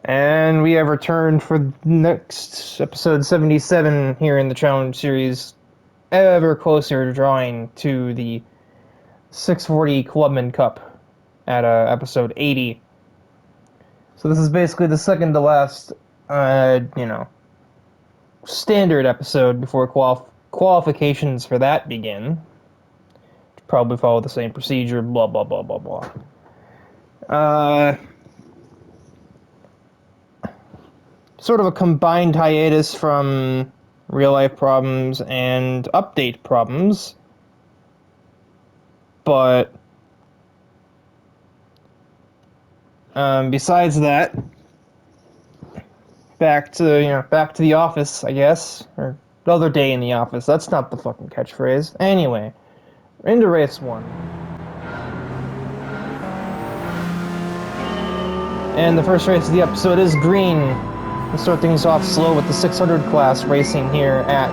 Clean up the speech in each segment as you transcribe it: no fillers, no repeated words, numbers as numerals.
And we have returned for the next episode 77 here in the challenge series, ever closer to drawing to the 640 Clubman Cup at episode 80. So this is basically the second to last, standard episode before qualifications for that begin. Probably follow the same procedure, blah, blah, blah, blah, blah. Sort of a combined hiatus from real-life problems and update problems, but besides that, back to the office, I guess, or another day in the office. That's not the fucking catchphrase. Anyway, we're into race 1. And the first race of the episode is green. We'll start things off slow with the 600 class racing here at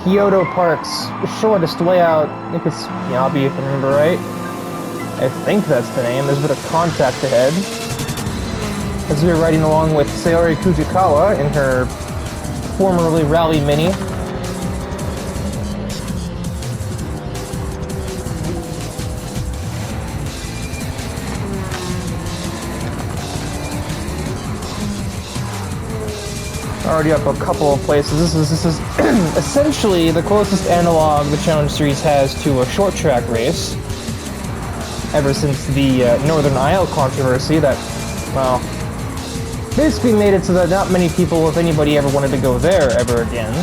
Kyoto Park's shortest layout. I think it's Miyabi, if I remember right. I think that's the name. There's a bit of contact ahead. As we're riding along with Sayori Fujikawa in her formerly Rally Mini. Already up a couple of places. This is essentially the closest analog the Challenge Series has to a short track race. Ever since the Northern Isle controversy that, well, basically made it so that not many people, if anybody, ever wanted to go there ever again.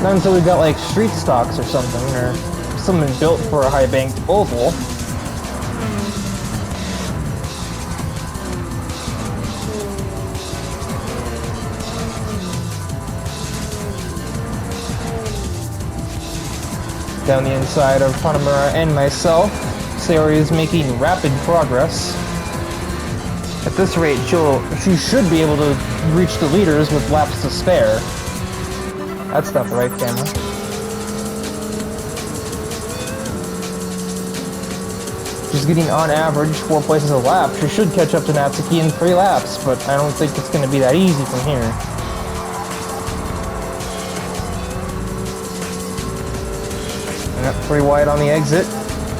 Not until we got like street stocks or something, or something built for a high-banked oval. Down the inside of Hanamura and myself, Sayori is making rapid progress. At this rate, she should be able to reach the leaders with laps to spare. That's not the right camera. She's getting on average 4 places a lap. She should catch up to Natsuki in 3 laps, but I don't think it's going to be that easy from here. Pretty wide on the exit.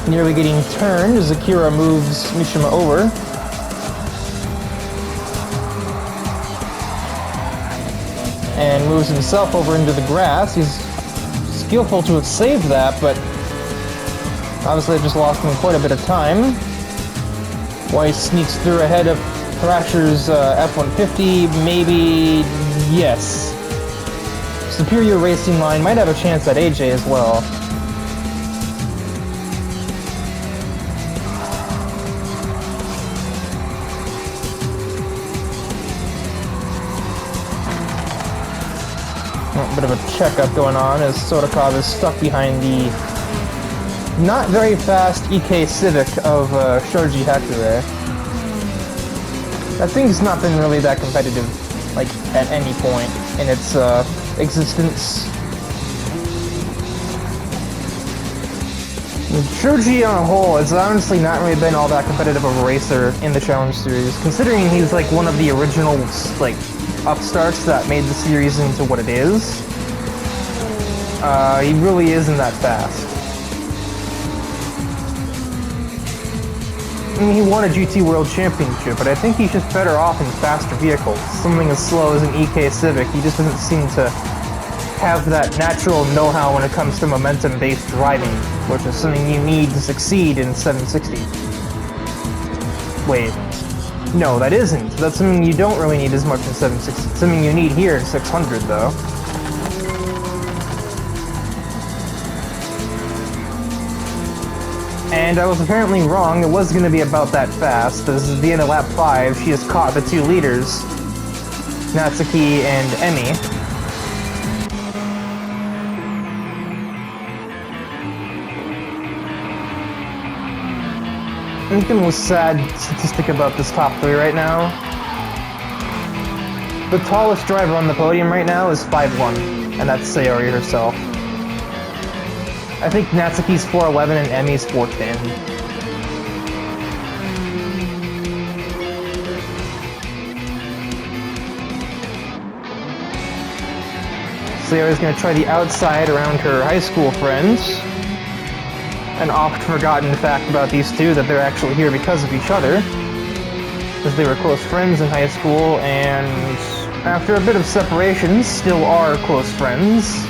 Nearly getting turned as Akira moves Mishima over. And moves himself over into the grass. He's skillful to have saved that, but obviously just lost him quite a bit of time. Weiss sneaks through ahead of Thrasher's F-150, maybe, yes. Superior Racing Line might have a chance at AJ as well. A bit of a checkup going on as Sodakov is stuck behind the not very fast EK Civic of Shoji Hakure. That thing's not been really that competitive, like, at any point in its existence. Shoji on a whole has honestly not really been all that competitive of a racer in the Challenge Series, considering he's like one of the original, like, upstarts that made the series into what it is. He really isn't that fast. I mean, he won a GT World Championship, but I think he's just better off in faster vehicles. Something as slow as an EK Civic, he just doesn't seem to have that natural know-how when it comes to momentum-based driving, which is something you need to succeed in 760. Wait. No, that isn't. That's something you don't really need as much in 760. It's something you need here in 600, though. And I was apparently wrong. It was going to be about that fast. This is the end of lap 5. She has caught the 2 leaders, Natsuki and Emi. I'm thinking of a sad statistic about this top 3 right now. The tallest driver on the podium right now is 5'1", and that's Sayori herself. I think Natsuki's 4'11 and Emi's 4'10. Sayori is going to try the outside around her high school friends. An oft-forgotten fact about these two, that they're actually here because of each other. Because they were close friends in high school, and after a bit of separation, still are close friends.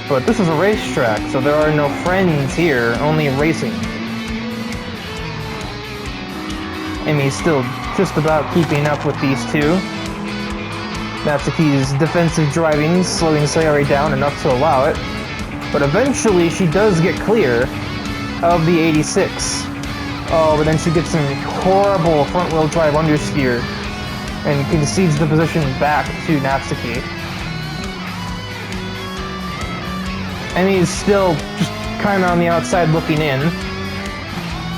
But this is a racetrack, so there are no friends here, only racing. Emi's still just about keeping up with these two. Natsuki's defensive driving slowing Sayori down enough to allow it. But eventually she does get clear of the 86. Oh, but then she gets some horrible front-wheel drive understeer and concedes the position back to Natsuki. Emi's still just kind of on the outside looking in.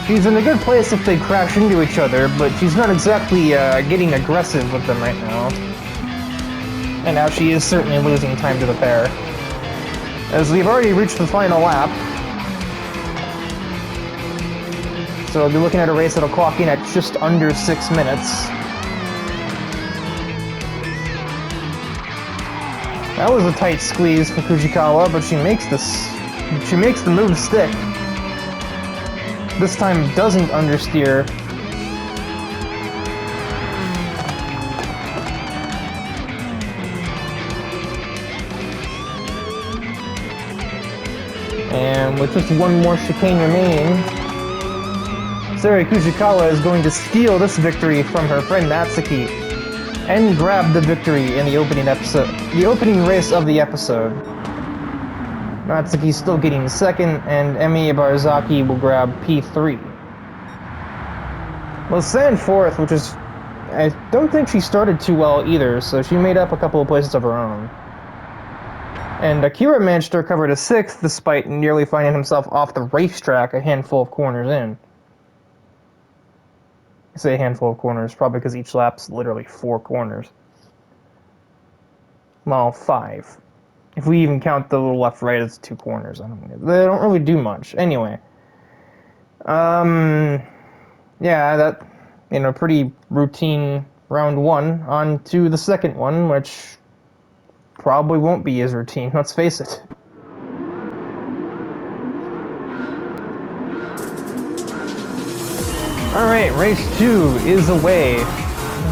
She's in a good place if they crash into each other, but she's not exactly getting aggressive with them right now. And now she is certainly losing time to the pair. As we've already reached the final lap. So we'll be looking at a race that'll clock in at just under 6 minutes. That was a tight squeeze for Fujikawa, but she makes the move stick. This time doesn't understeer. And with just one more chicane remaining, Sayori Fujikawa is going to steal this victory from her friend Natsuki and grab the victory in the opening race of the episode. Natsuki's still getting second, and Emi Ibarazaki will grab P3. Lausanne fourth, which is... I don't think she started too well either, so she made up a couple of places of her own. And Akira managed to recover to 6th, despite nearly finding himself off the racetrack a handful of corners in. I say a handful of corners, probably because each lap's literally 4 corners. Well, 5. If we even count the little left-right as 2 corners. They don't really do much. Anyway. Yeah, that, pretty routine round 1. On to the second one, which probably won't be as routine, let's face it. Alright, race 2 is away.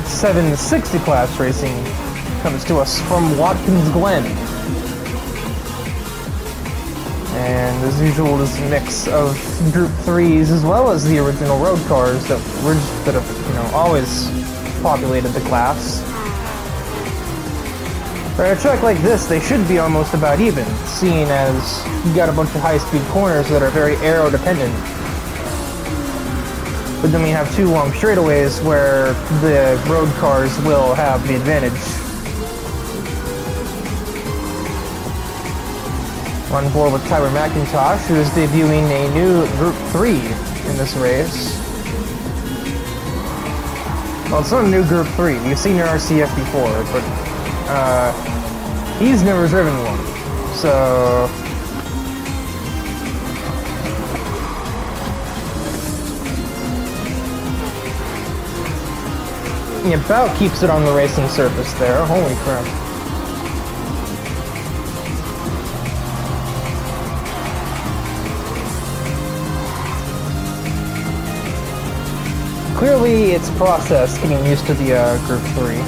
760 class racing comes to us from Watkins Glen. And as usual, this mix of Group 3s as well as the original road cars that have, always populated the class. For a track like this, they should be almost about even, seeing as you got a bunch of high-speed corners that are very aero-dependent. But then we have 2 long straightaways where the road cars will have the advantage. We're on board with Tyler McIntosh, who is debuting a new Group 3 in this race. Well, it's not a new Group 3. We've seen an RCF before, but he's never driven one. So he about keeps it on the racing surface there. Holy crap. Clearly, it's process getting used to the Group 3.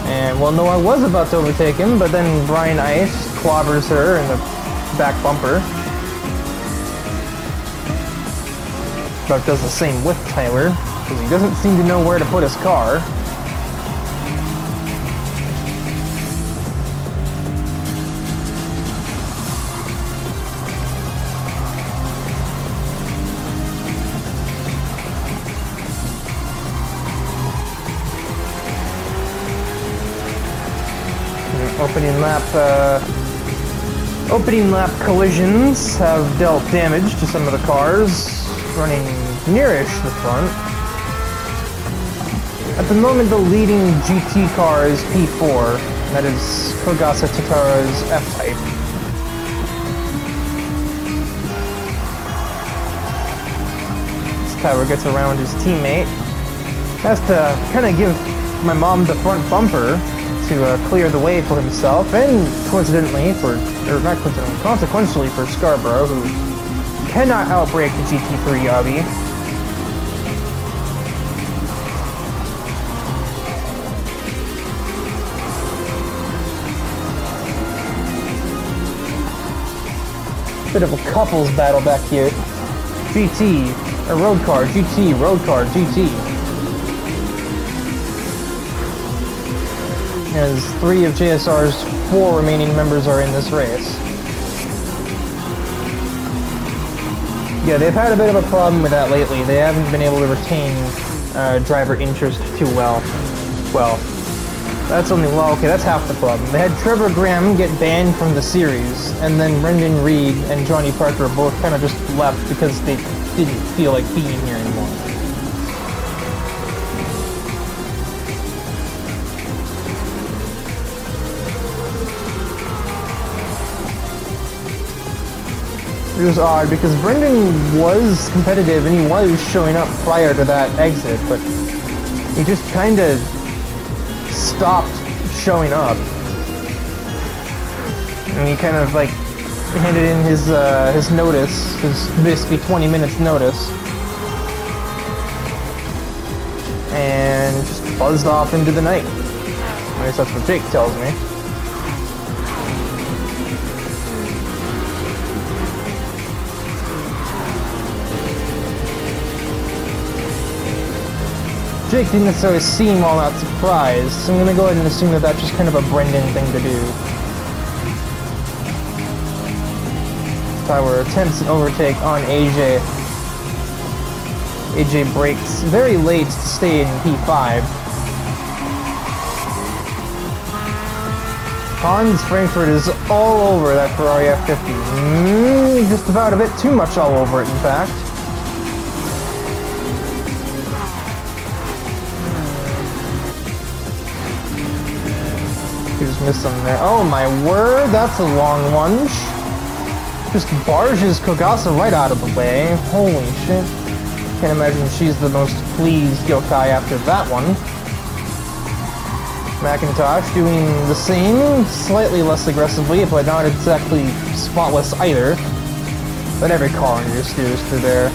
And, well, Noah was about to overtake him, but then Brian Ice clobbers her in the back bumper. Buck does the same with Tyler, because he doesn't seem to know where to put his car. Opening lap collisions have dealt damage to some of the cars, running nearish the front. At the moment, the leading GT car is P4, that is Kogasa Tatara's F-Type. As Tyler gets around his teammate, has to kind of give my mom the front bumper, to clear the way for himself, and coincidentally or not coincidentally, consequentially for Scarborough, who cannot outbrake the GT3 Yagi. Bit of a couples battle back here. GT, a road car, GT, road car, GT. As 3 of JSR's 4 remaining members are in this race. Yeah, they've had a bit of a problem with that lately. They haven't been able to retain driver interest too well. Well, that's only, well, okay, that's half the problem. They had Trevor Graham get banned from the series, and then Brendan Reed and Johnny Parker both kind of just left because they didn't feel like being here anymore. It was odd because Brendan was competitive and he was showing up prior to that exit, but he just kind of stopped showing up. And he kind of like handed in his notice, his basically 20 minutes notice, and just buzzed off into the night. At least that's what Jake tells me. Jake didn't necessarily seem all that surprised, so I'm gonna go ahead and assume that that's just kind of a Brendan thing to do. Tyler attempts an overtake on AJ. AJ brakes very late to stay in P5. Hans Frankfurt is all over that Ferrari F50. Just about a bit too much all over it, in fact. He just missed something there. Oh my word, that's a long lunge. Just barges Kogasa right out of the way. Holy shit. Can't imagine she's the most pleased Yokai after that one. McIntosh doing the same, slightly less aggressively, but not exactly spotless either. But every car just steers through there.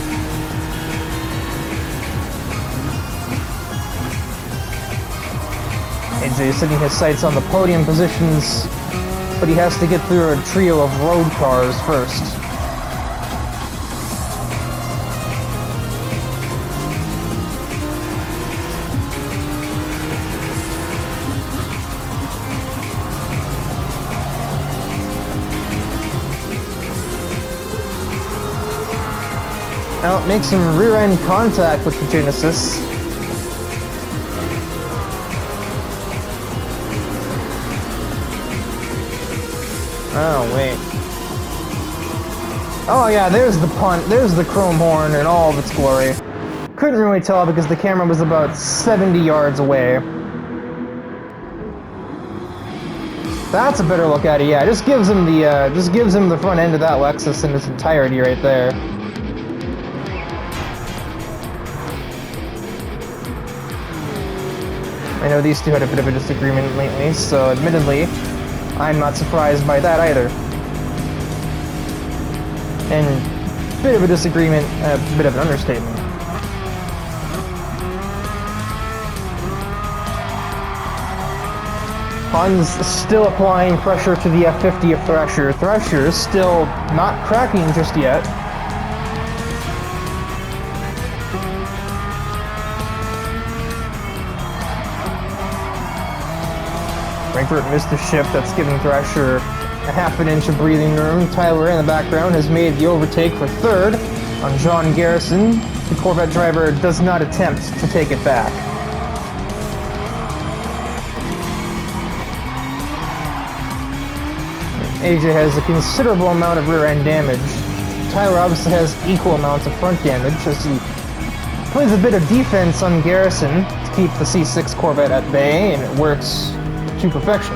AJ is setting his sights on the podium positions, but he has to get through a trio of road cars first. Now it makes some rear-end contact with the Genesis. Oh, wait. Oh, yeah, there's the punt. There's the chrome horn in all of its glory. Couldn't really tell because the camera was about 70 yards away. That's a better look at it, yeah. Just gives him the front end of that Lexus in its entirety right there. I know these two had a bit of a disagreement lately, so admittedly, I'm not surprised by that either. And a bit of a disagreement, a bit of an understatement. Hans still applying pressure to the F50 of Thrasher. Thrasher is still not cracking just yet. Frankfurt missed the shift, that's giving Thrasher a half an inch of breathing room. Tyler in the background has made the overtake for third on John Garrison. The Corvette driver does not attempt to take it back. AJ has a considerable amount of rear end damage. Tyler obviously has equal amounts of front damage as he plays a bit of defense on Garrison to keep the C6 Corvette at bay, and it works to perfection.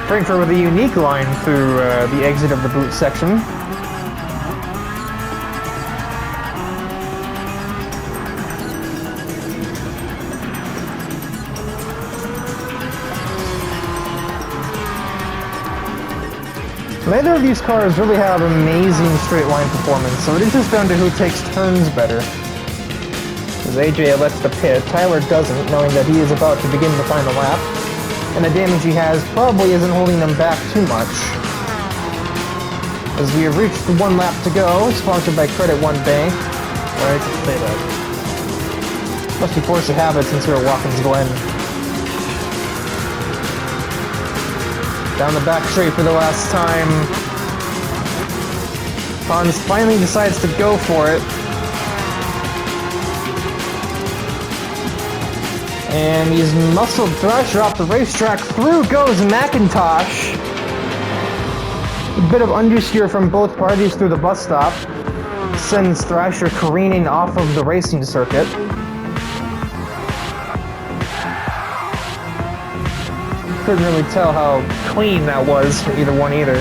Frankfurt with a unique line through the exit of the boot section. Neither of these cars really have amazing straight line performance, so it is just down to who takes turns better. As AJ elects to pit, Tyler doesn't, knowing that he is about to begin the final lap, and the damage he has probably isn't holding him back too much. As we have reached the 1 lap to go, sponsored by Credit One Bank. Why did you say that? Must be forced to habit since we're at Watkins Glen. Down the back straight for the last time. Hans finally decides to go for it. And he's muscled Thrasher off the racetrack. Through goes McIntosh. A bit of understeer from both parties through the bus stop sends Thrasher careening off of the racing circuit. Couldn't really tell how clean that was for either one either.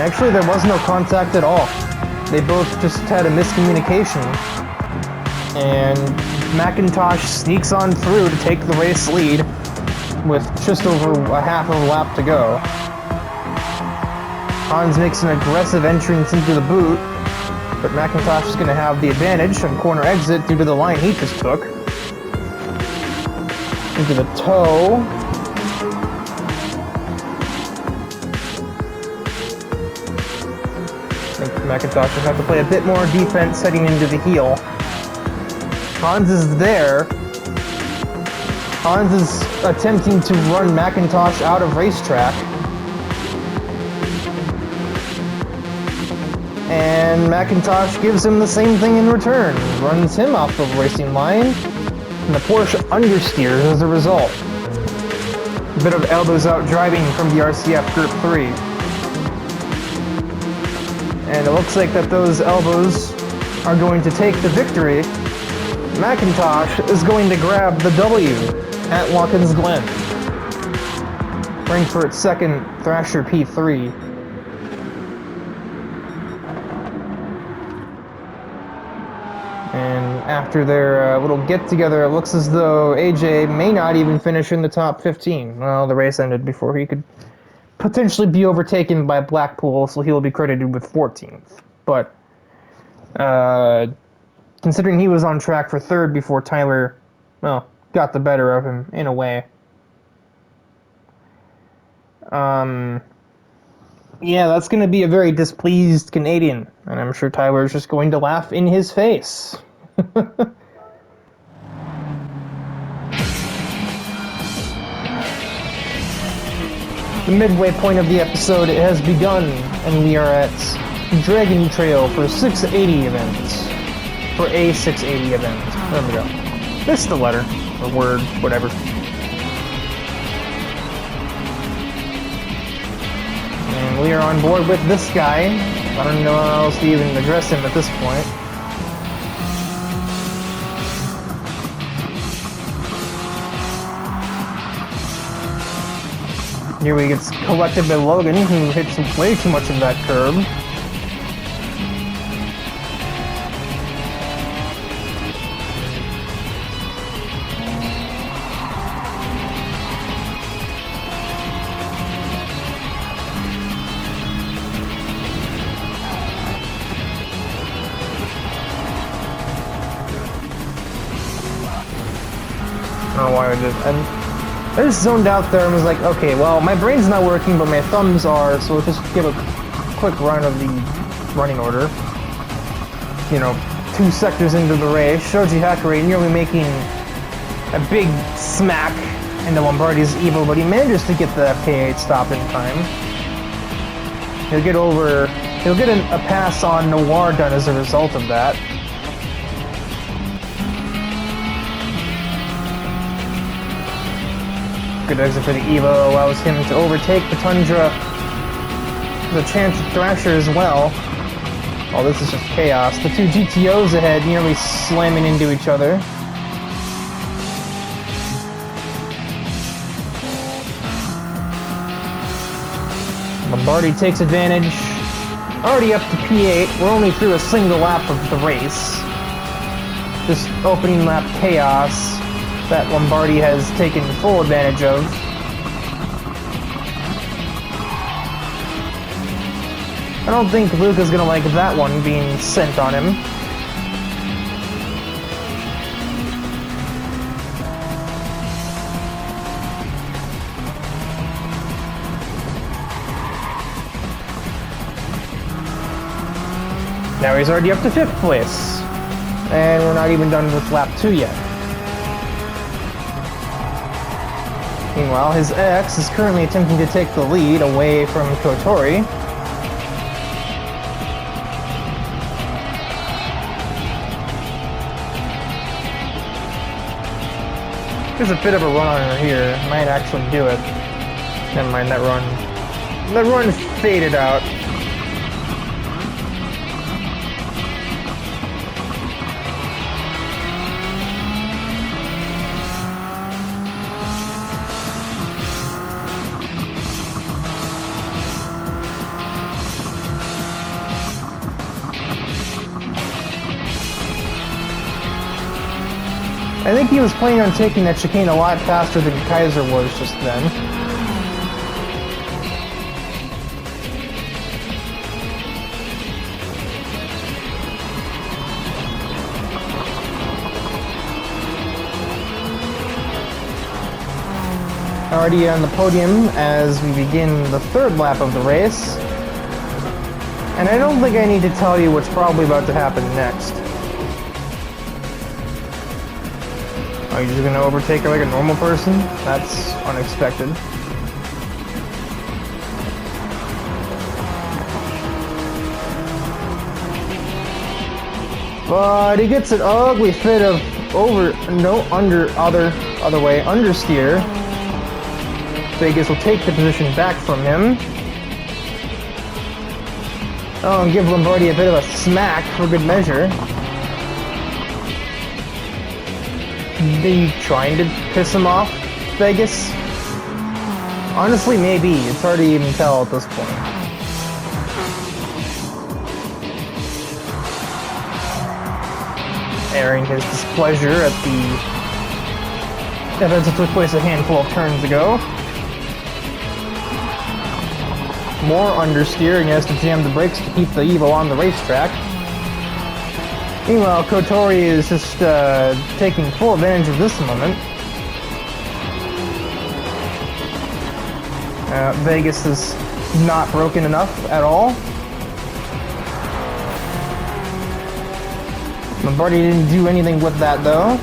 Actually, there was no contact at all. They both just had a miscommunication. And McIntosh sneaks on through to take the race lead with just over a half of a lap to go. Hans makes an aggressive entrance into the boot, but McIntosh is going to have the advantage on corner exit due to the line he just took. Into the toe. I think McIntosh will have to play a bit more defense heading into the heel. Hans is there. Hans is attempting to run McIntosh out of racetrack. And McIntosh gives him the same thing in return. Runs him off the racing line. And the Porsche understeers as a result. A bit of elbows out driving from the RCF Group 3. And it looks like that those elbows are going to take the victory. McIntosh is going to grab the W at Watkins Glen. Frankfurt's second Thrasher P3. And after their little get-together, it looks as though AJ may not even finish in the top 15. Well, the race ended before he could potentially be overtaken by Blackpool, so he'll be credited with 14th. But, considering he was on track for 3rd before Tyler, well, got the better of him, in a way. Yeah, that's going to be a very displeased Canadian, and I'm sure Tyler's just going to laugh in his face. The midway point of the episode has begun, and we are at Dragon Trail for 680 events. For a 680 event. There we go. Missed the letter, or word, whatever. And we are on board with this guy. I don't know how else to even address him at this point. Here he gets collected by Logan, who hits way too much of that curb. I don't know why I did. And I just zoned out there and was like, okay, well, my brain's not working, but my thumbs are, so let's just give a quick run of the running order. You know, 2 sectors into the race, Shoji Hakari nearly making a big smack into Lombardi's Evo, but he manages to get the FK8 stop in time. He'll get a pass on Noir done as a result of that. Good exit for the Evo, allows him to overtake the Tundra. There's a chance of Thrasher as well. Oh, this is just chaos. The 2 GTOs ahead nearly slamming into each other. Lombardi takes advantage. Already up to P8. We're only through a single lap of the race. This opening lap chaos that Lombardi has taken full advantage of. I don't think Luca's gonna like that one being sent on him. Now he's already up to 5th place. And we're not even done with lap 2 yet. Meanwhile, his ex is currently attempting to take the lead away from Kotori. There's a bit of a run on her here. Might actually do it. Never mind, that run faded out. I think he was planning on taking that chicane a lot faster than Kaiser was just then. Already on the podium as we begin the 3rd lap of the race. And I don't think I need to tell you what's probably about to happen next. Are you just gonna overtake her like a normal person? That's unexpected. But he gets an ugly fit of other way, understeer. Vegas will take the position back from him. Oh, and give Lombardi a bit of a smack for good measure. Are you trying to piss him off, Vegas? Honestly, maybe. It's hard to even tell at this point. Airing his displeasure at the events that took place a handful of turns ago. More understeer, and he has to jam the brakes to keep the Evo on the racetrack. Meanwhile, Kotori is just taking full advantage of this moment. Vegas is not broken enough at all. Lombardi didn't do anything with that though.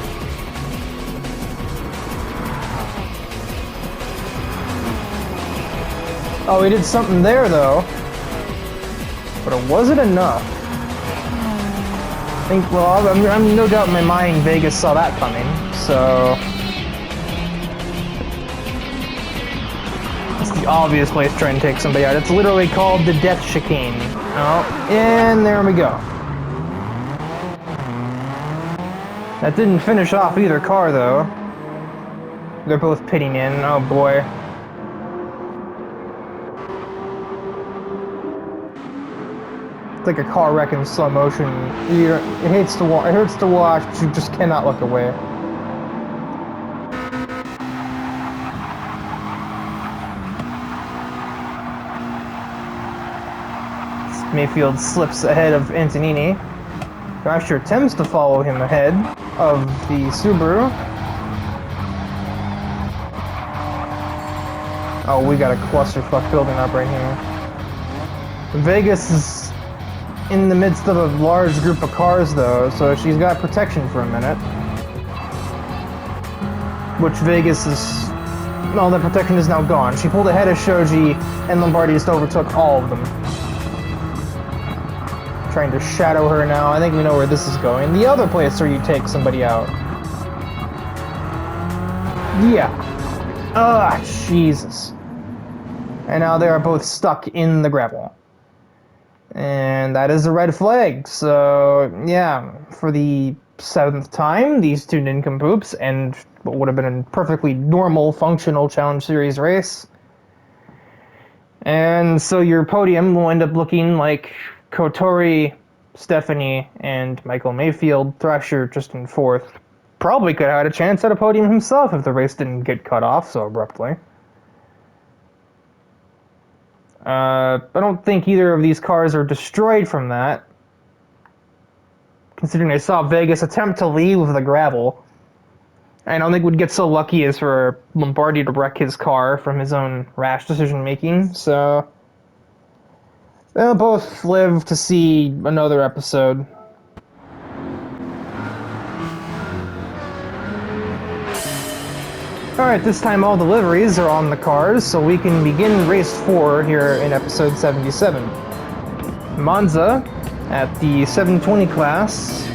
Oh, he did something there though. But it wasn't enough. I think, well, I'm no doubt in my mind Vegas saw that coming, so... It's the obvious place trying to take somebody out. It's literally called the death chicane. Oh, and there we go. That didn't finish off either car, though. They're both pitting in. Oh, boy. It's like a car wreck in slow motion. It hurts to watch, but you just cannot look away. Mayfield slips ahead of Antonini. Crasher attempts to follow him ahead of the Subaru. Oh, we got a clusterfuck building up right here. Vegas is in the midst of a large group of cars, though, so she's got protection for a minute. Which Vegas is... No, the protection is now gone. She pulled ahead of Shoji, and Lombardi just overtook all of them. Trying to shadow her now. I think we know where this is going. The other place where you take somebody out. Yeah. Ah, Jesus. And now they are both stuck in the gravel. And that is a red flag. So, yeah, for the 7th time, these two nincompoops, and what would have been a perfectly normal, functional Challenge Series race. And so your podium will end up looking like Kotori Stephanie and Michael Mayfield. Thrasher just in fourth. Probably could have had a chance at a podium himself if the race didn't get cut off so abruptly. I don't think either of these cars are destroyed from that, considering I saw Vegas attempt to leave with the gravel. I don't think we'd get so lucky as for Lombardi to wreck his car from his own rash decision-making, so they'll both live to see another episode. Alright, this time all the liveries are on the cars, so we can begin race 4 here in episode 77. Monza at the 720 class.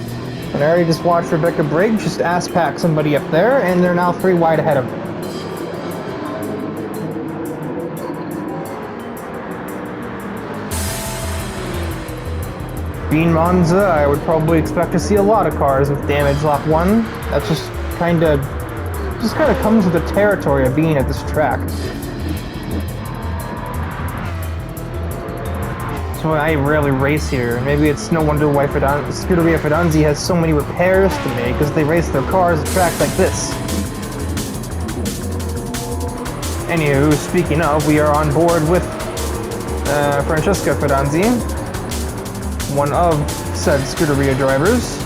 And I already just watched Rebecca Briggs just ass pack somebody up there, and they're now 3 wide ahead of her. Being Monza, I would probably expect to see a lot of cars with damage lap 1. That's just kind of comes with the territory of being at this track. So I rarely race here. Maybe it's no wonder why Scuderia Fidanzi has so many repairs to make, because they race their cars at tracks like this. Anywho, speaking of, we are on board with Francesca Fidanzi, one of said Scuderia drivers.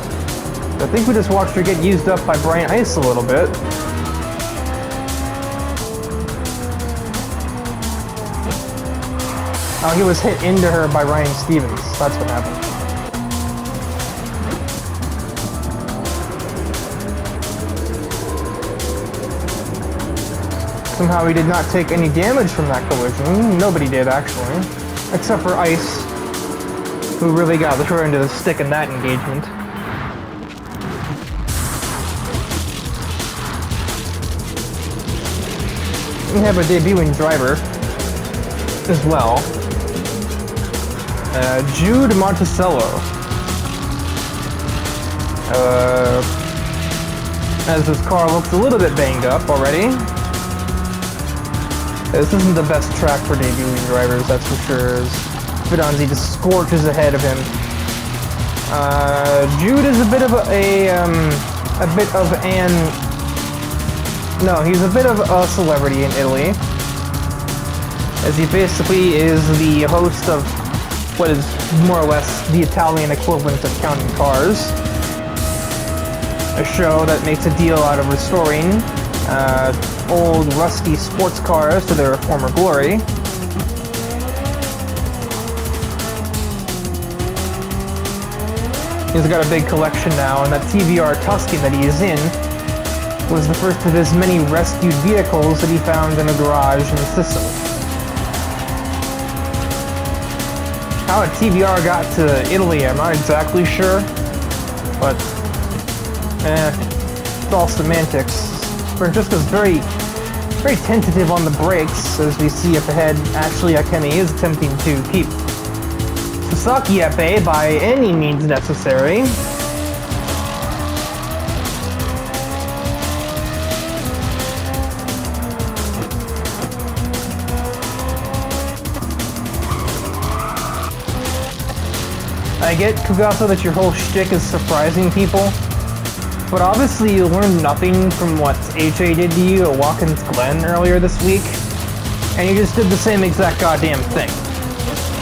I think we just watched her get used up by Brian Ice a little bit. Oh, he was hit into her by Ryan Stevens. That's what happened. Somehow he did not take any damage from that collision. Nobody did, actually. Except for Ice, who really got the short end of the stick in that engagement. We have a debuting driver as well. Jude Monticello. As his car looks a little bit banged up already. This isn't the best track for debuting drivers, that's for sure. As Fidanzi just scorches ahead of him. Jude is he's a bit of a celebrity in Italy, as he basically is the host of what is more or less the Italian equivalent of Counting Cars, a show that makes a deal out of restoring old rusty sports cars to their former glory. He's got a big collection now, and that TVR Tuscan that he is in was the first of his many rescued vehicles that he found in a garage in Sicily. How a TVR got to Italy, I'm not exactly sure, but it's all semantics. Francesca's very tentative on the brakes, as we see up ahead. Actually, Akemi is attempting to keep Sasaki at bay by any means necessary. I get, Kugasa, that your whole shtick is surprising people, but obviously you learned nothing from what HA did to you at Watkins Glen earlier this week, and you just did the same exact goddamn thing.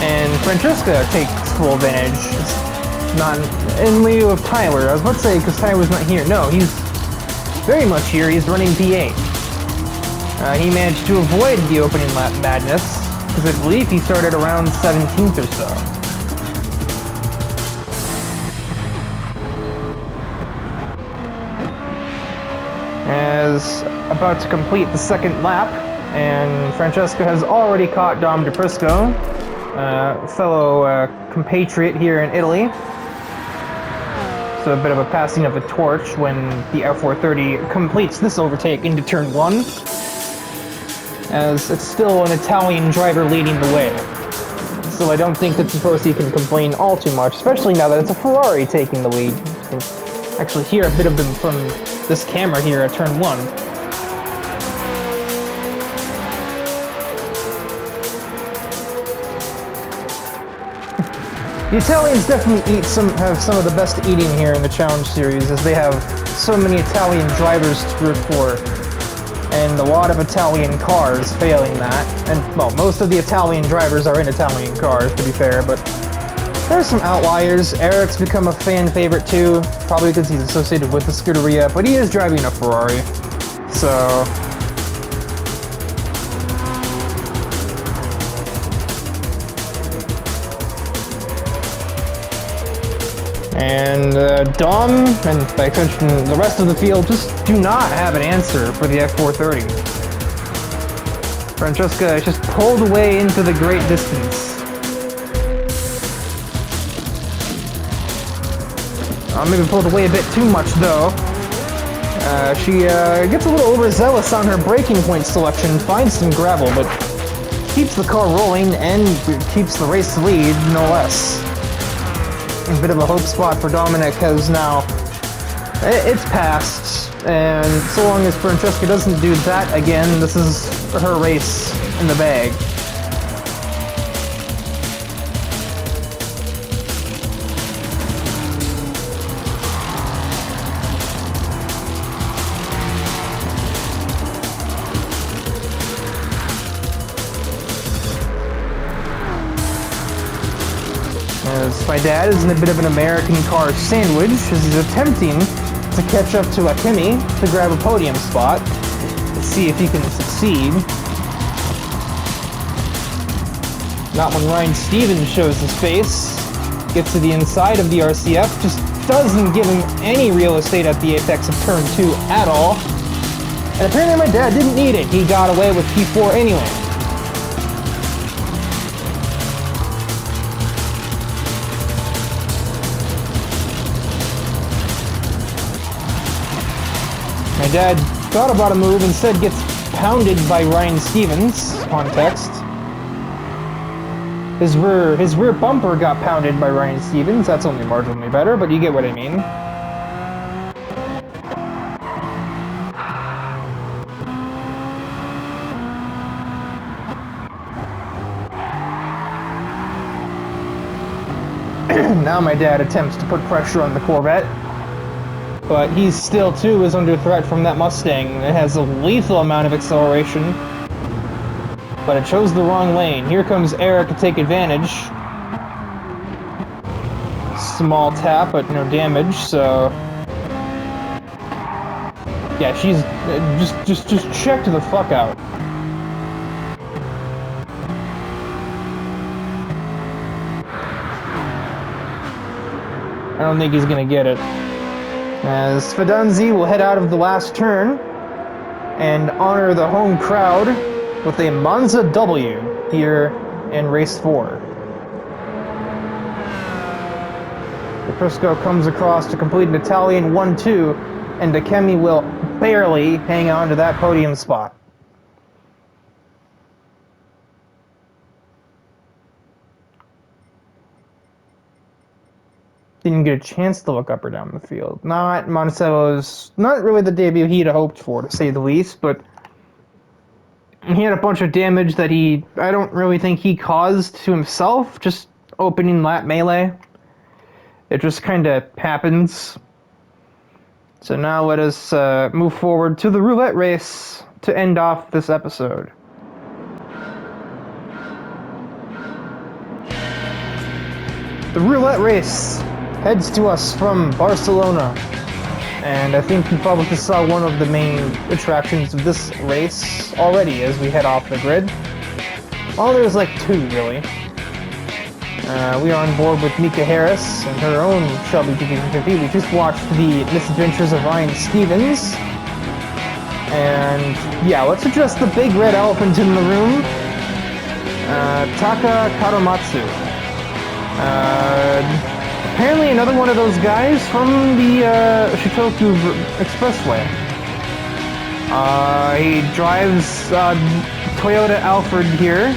And Francesca takes full advantage. It's not in lieu of Tyler. I was about to say, because Tyler's not here. No, he's very much here. He's running P8. He managed to avoid the opening lap madness, because I believe he started around 17th or so. As about to complete the second lap, and Francesca has already caught Dom DePrisco, fellow compatriot here in Italy. So a bit of a passing of the torch when the F430 completes this overtake into turn 1, as it's still an Italian driver leading the way. So I don't think that Tifosi can complain all too much, especially now that it's a Ferrari taking the lead. You can actually hear a bit of them from this camera here at turn 1. The Italians definitely have some of the best eating here in the Challenge Series, as they have so many Italian drivers to root for, and a lot of Italian cars failing that. And, well, most of the Italian drivers are in Italian cars, to be fair, but there's some outliers. Eric's become a fan favorite too, probably because he's associated with the Scuderia, but he is driving a Ferrari, so... And Dom, and by extension the rest of the field, just do not have an answer for the F430. Francesca is just pulled away into the great distance. Maybe pulled away a bit too much though. She gets a little overzealous on her braking point selection, finds some gravel, but keeps the car rolling and keeps the race lead, no less. A bit of a hope spot for Dominic has now... It's passed, and so long as Francesca doesn't do that again, this is her race in the bag. As my dad is in a bit of an American car sandwich as he's attempting to catch up to Akemi to grab a podium spot. Let's see if he can succeed. Not when Ryan Stevens shows his face. Gets to the inside of the RCF, just doesn't give him any real estate at the apex of turn 2 at all. And apparently my dad didn't need it. He got away with P4 anyway. My dad thought about a move, instead gets pounded by Ryan Stevens. Context. His rear bumper got pounded by Ryan Stevens. That's only marginally better, but you get what I mean. Now my dad attempts to put pressure on the Corvette. But he still, too, is under threat from that Mustang. It has a lethal amount of acceleration. But it chose the wrong lane. Here comes Eric to take advantage. Small tap, but no damage, so... Yeah, she's... Just check the fuck out. I don't think he's gonna get it. As Fadanzi will head out of the last turn and honor the home crowd with a Monza W here in race 4. Caprisco comes across to complete an Italian 1-2, and Akemi will barely hang on to that podium spot. Didn't get a chance to look up or down the field. Not Monticello's, not really the debut he'd hoped for, to say the least, but he had a bunch of damage that I don't really think he caused to himself, just opening lap melee. It just kind of happens. So now let us move forward to the roulette race to end off this episode. The roulette race heads to us from Barcelona, and I think you probably just saw one of the main attractions of this race already as we head off the grid. Well, there's like 2 really. We are on board with Mika Harris and her own Shelby GT350. We just watched the misadventures of Ryan Stevens, and yeah, let's address the big red elephant in the room, Taka Kadomatsu. Apparently another one of those guys from the Shikoku Expressway. He drives Toyota Alphard here.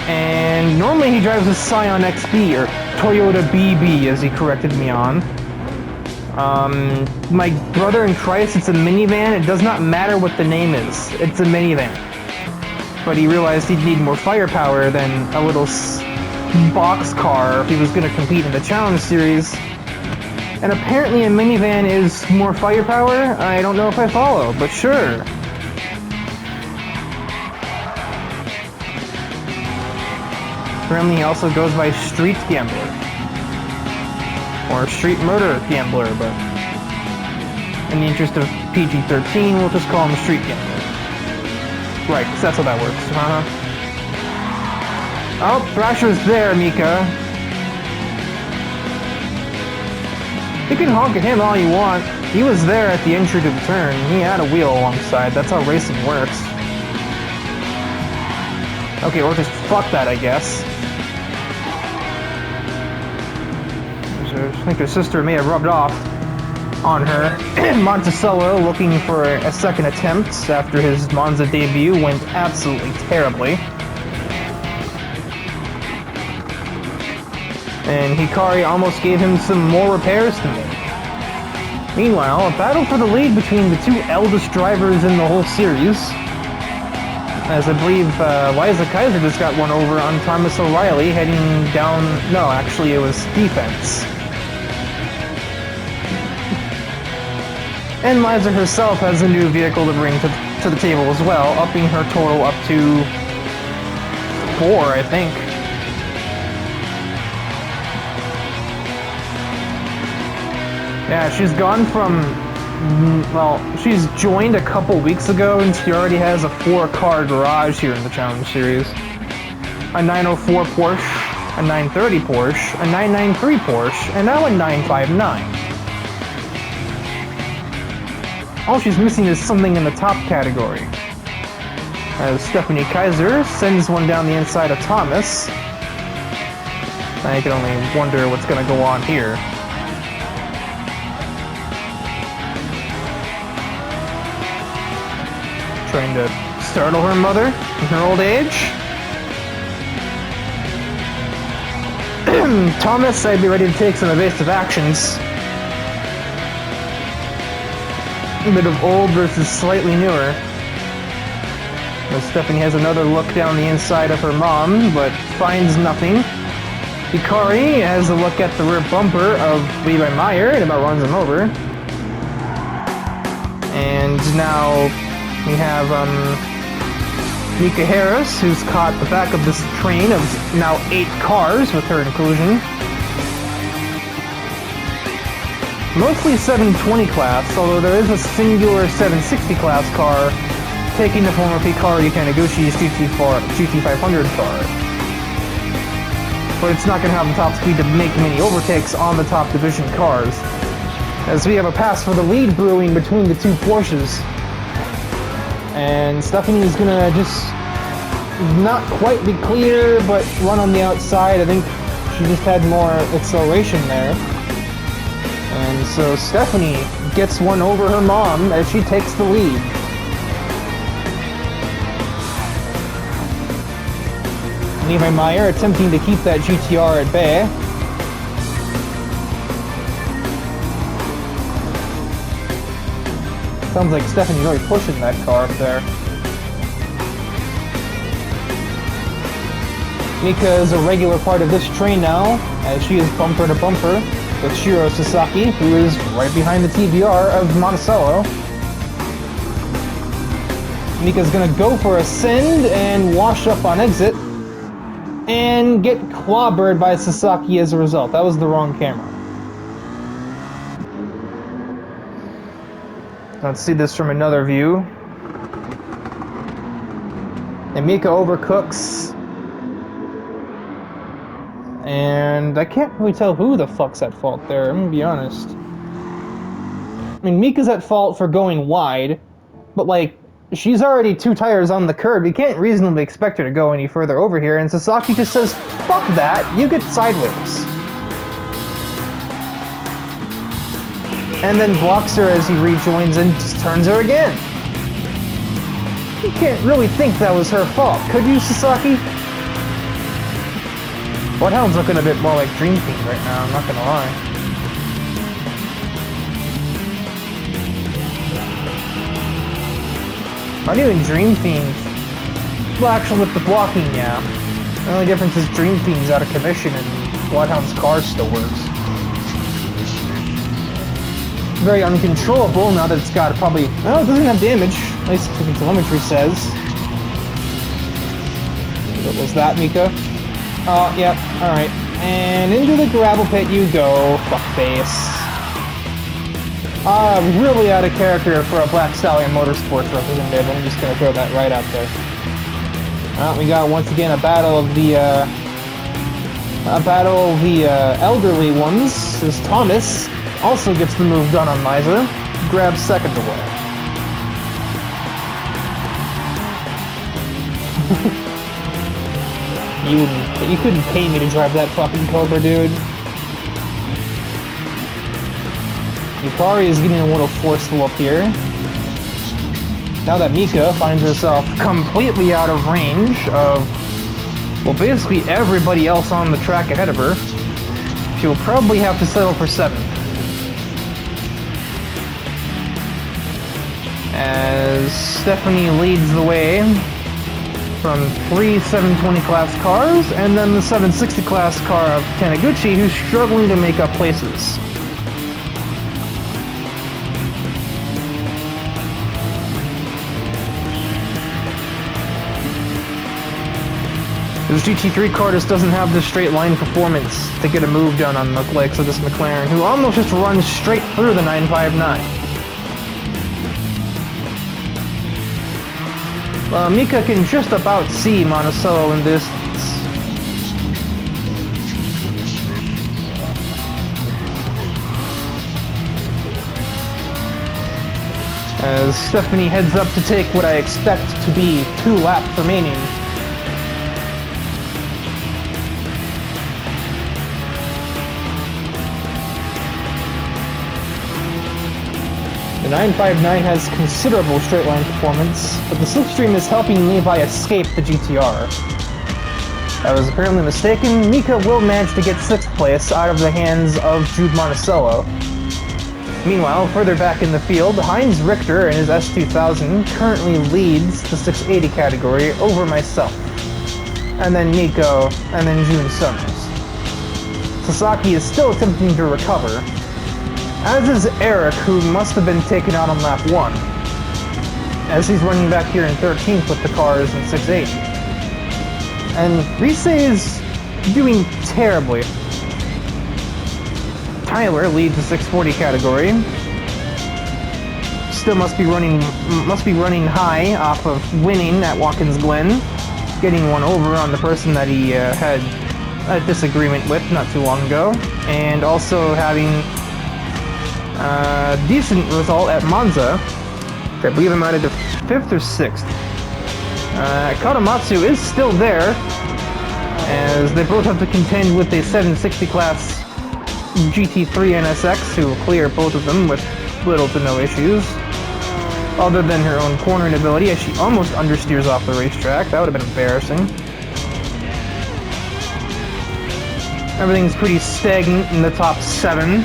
And normally he drives a Scion XB, or Toyota BB as he corrected me on. My brother in Christ, it's a minivan. It does not matter what the name is. It's a minivan. but he realized he'd need more firepower than a little box car if he was going to compete in the Challenge Series. And apparently a minivan is more firepower? I don't know if I follow, but sure. Apparently he also goes by Street Gambler. Or Street Murder Gambler, but in the interest of PG-13, we'll just call him Street Gambler. Right, because that's how that works, Oh, Thrasher's there, Mika. You can honk at him all you want. He was there at the entry to the turn. He had a wheel alongside. That's how racing works. Okay, or just fuck that, I guess. I think her sister may have rubbed off on her. Monticello looking for a second attempt after his Monza debut went absolutely terribly. And Hikari almost gave him some more repairs to make. Meanwhile, a battle for the lead between the two eldest drivers in the whole series. As I believe Liza Kaiser just got one over on Thomas O'Reilly heading down... No, actually it was defense. And Liza herself has a new vehicle to bring to the table as well, upping her total up to 4, I think. Yeah, she's gone from, well, she's joined a couple weeks ago and she already has a 4-car garage here in the Challenge Series. A 904 Porsche, a 930 Porsche, a 993 Porsche, and now a 959. All she's missing is something in the top category. As Stephanie Kaiser sends one down the inside of Thomas. I can only wonder what's going to go on here. Trying to startle her mother in her old age. Thomas, I'd be ready to take some evasive actions. A bit of old versus slightly newer. As Stephanie has another look down the inside of her mom, but finds nothing. Hikari has a look at the rear bumper of Levi Meyer and about runs him over. And now we have Mika Harris, who's caught the back of this train of now 8 cars with her inclusion. Mostly 720 class, although there is a singular 760 class car taking the form of Hikari Taniguchi's GT500 car. But it's not going to have the top speed to make many overtakes on the top division cars, as we have a pass for the lead brewing between the two Porsches. And Stephanie's gonna just not quite be clear, but run on the outside. I think she just had more acceleration there. And so Stephanie gets one over her mom as she takes the lead. Levi Meyer attempting to keep that GTR at bay. Sounds like Stephanie really pushing that car up there. Mika is a regular part of this train now, as she is bumper to bumper with Shiro Sasaki, who is right behind the TBR of Monticello. Mika's gonna go for a send and wash up on exit, and get clobbered by Sasaki as a result. That was the wrong camera. Let's see this from another view. And Mika overcooks. And I can't really tell who the fuck's at fault there, I'm gonna be honest. I mean, Mika's at fault for going wide, but like, she's already 2 tires on the curb. You can't reasonably expect her to go any further over here, and Sasaki just says, fuck that, you get sideways. And then blocks her as he rejoins and just turns her again. You can't really think that was her fault, could you, Sasaki? Bloodhound's looking a bit more like Dream Team right now, I'm not gonna lie. Not even Dream Team Well, actually, with the blocking, yeah. The only difference is Dream Team's out of commission and Bloodhound's car still works. Very uncontrollable now that it's got probably... Oh, it doesn't have damage. At least the telemetry says. What was that, Mika? Oh, yep, alright. And into the gravel pit you go, fuckface. Really out of character for a Black Stallion Motorsports representative. I'm just gonna throw that right out there. Well, we got once again a battle of the elderly ones. As Thomas also gets the move done on Miser, grabs second away. You couldn't pay me to drive that fucking Cobra, dude. Yukari is getting a little forceful up here. Now that Mika finds herself completely out of range of, well, basically everybody else on the track ahead of her, she will probably have to settle for 7th. As Stephanie leads the way from 3 720 class cars, and then the 760 class car of Taniguchi, who's struggling to make up places. This GT3 car just doesn't have the straight line performance to get a move done on the likes of this McLaren, who almost just runs straight through the 959. Mika can just about see Monticello in distance. As Stephanie heads up to take what I expect to be 2 laps remaining. The 959 has considerable straight line performance, but the slipstream is helping Levi escape the GTR. I was apparently mistaken. Mika will manage to get 6th place out of the hands of Jude Monticello. Meanwhile, further back in the field, Heinz Richter in his S2000 currently leads the 680 category over myself. And then Nico, and then June Summers. Sasaki is still attempting to recover, as is Eric, who must have been taken out on lap 1, as he's running back here in 13th with the cars in 680. And Rise is doing terribly. Tyler leads the 640 category. Still must be running high off of winning at Watkins Glen, getting one over on the person that he had a disagreement with not too long ago, and also having decent result at Monza. I believe I'm out of 5th or 6th. Katamatsu is still there, as they both have to contend with a 760 class GT3 NSX, who will clear both of them with little to no issues, other than her own cornering ability, as she almost understeers off the racetrack. That would have been embarrassing. Everything's pretty stagnant in the top 7.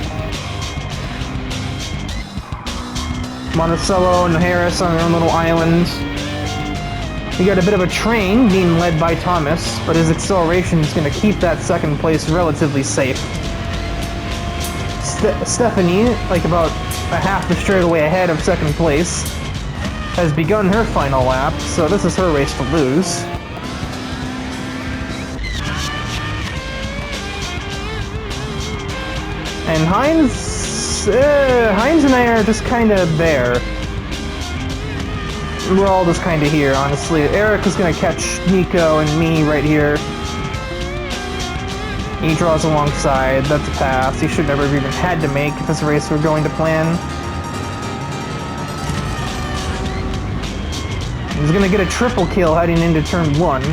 Monticello and Harris on their own little island. We got a bit of a train being led by Thomas, but his acceleration is going to keep that 2nd place relatively safe. Stephanie, like about a half the straightaway ahead of 2nd place, has begun her final lap, so this is her race to lose. And Heinz and I are just kind of there. We're all just kind of here, honestly. Eric is going to catch Nico and me right here. He draws alongside. That's a pass he should never have even had to make if this race were going to plan. He's going to get a triple kill heading into turn 1,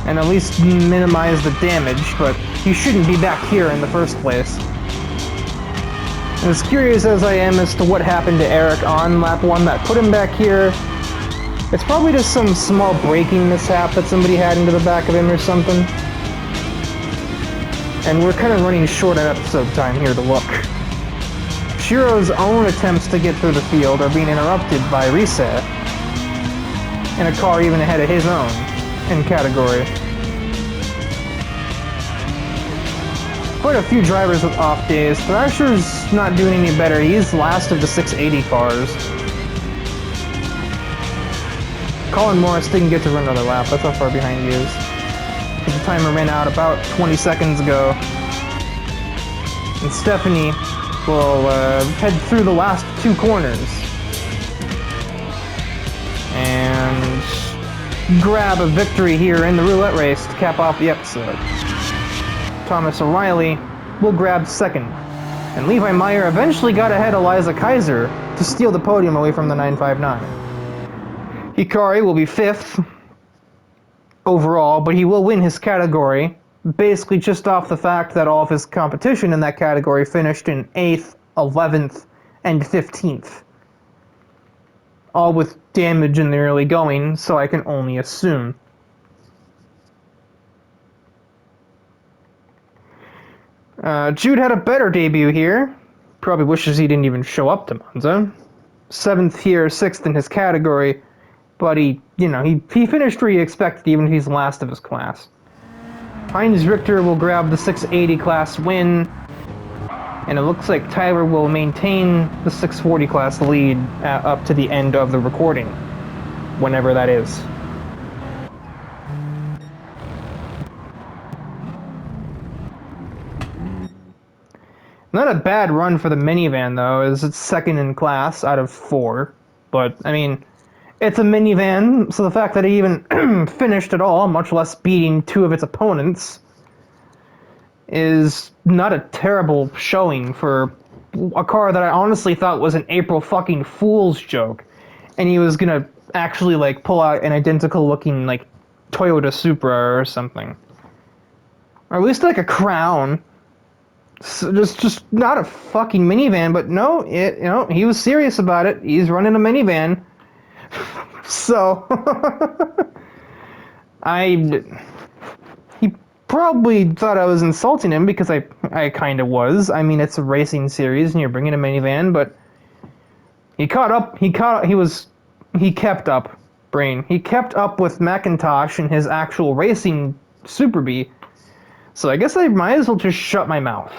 and at least minimize the damage, but he shouldn't be back here in the first place. And as curious as I am as to what happened to Eric on lap 1 that put him back here, it's probably just some small braking mishap that somebody had into the back of him or something. And we're kind of running short on episode time here to look. Shiro's own attempts to get through the field are being interrupted by Rise. in a car even ahead of his own in category. Quite a few drivers with off days. Thrasher's not doing any better. He's last of the 680 cars. Colin Morris didn't get to run another lap. That's how far behind he is. The timer ran out about 20 seconds ago. And Stephanie will head through the last two corners and grab a victory here in the roulette race to cap off the episode. Thomas O'Reilly will grab second, and Levi Meyer eventually got ahead of Liza Kaiser to steal the podium away from the 959. Hikari will be fifth overall, but he will win his category, basically just off the fact that all of his competition in that category finished in 8th, 11th, and 15th. All with damage in the early going, so I can only assume. Jude had a better debut here. Probably wishes he didn't even show up to Monza. 7th here, 6th in his category, but he finished where he expected, even if he's last of his class. Heinz Richter will grab the 680 class win, and it looks like Tyler will maintain the 640 class lead up to the end of the recording, whenever that is. Not a bad run for the minivan, though, as it's second in class out of 4. But, I mean, it's a minivan, so the fact that it even finished at all, much less beating 2 of its opponents, is not a terrible showing for a car that I honestly thought was an April fucking Fool's joke. And he was gonna actually, like, pull out an identical-looking, like, Toyota Supra or something. Or at least, like, a Crown. So just not a fucking minivan, but no, he was serious about it. He's running a minivan. So, he probably thought I was insulting him, because I kind of was. I mean, it's a racing series and you're bringing a minivan, but he kept up, Brain. He kept up with McIntosh and his actual racing Super Bee. So I guess I might as well just shut my mouth.